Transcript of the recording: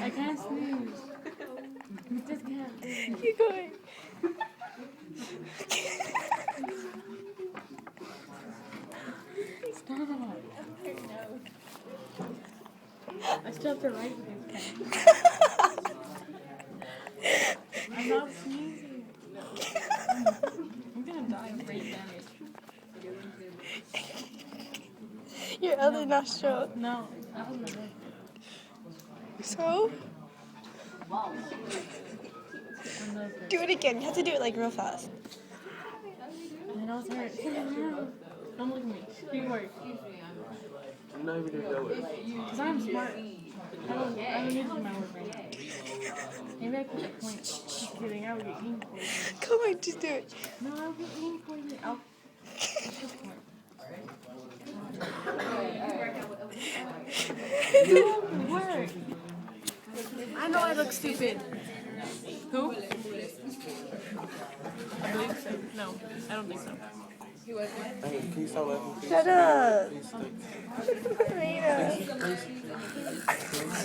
I can't sneeze. I just can't. Keep going. Stop. I still have to write with this pen. I'm not sneezing. I'm gonna die of brain damage. Your other nostril. No, that was my leg. So? My nose hurts. Do it again. You have to do it like real fast. My nose hurts. Don't look at me. Keep work. I'm not even gonna know it. Because I'm smart. I don't need to do my work right now. Maybe I could like point. Just kidding. I would get ink poisoning. Come on, just do it. No, I'll get ink poisoning. I'll just point. Work. I know I look stupid. Who? I believe so. No, I don't think so. Hey, can you stop laughing? Shut up. Please, thanks. Lena.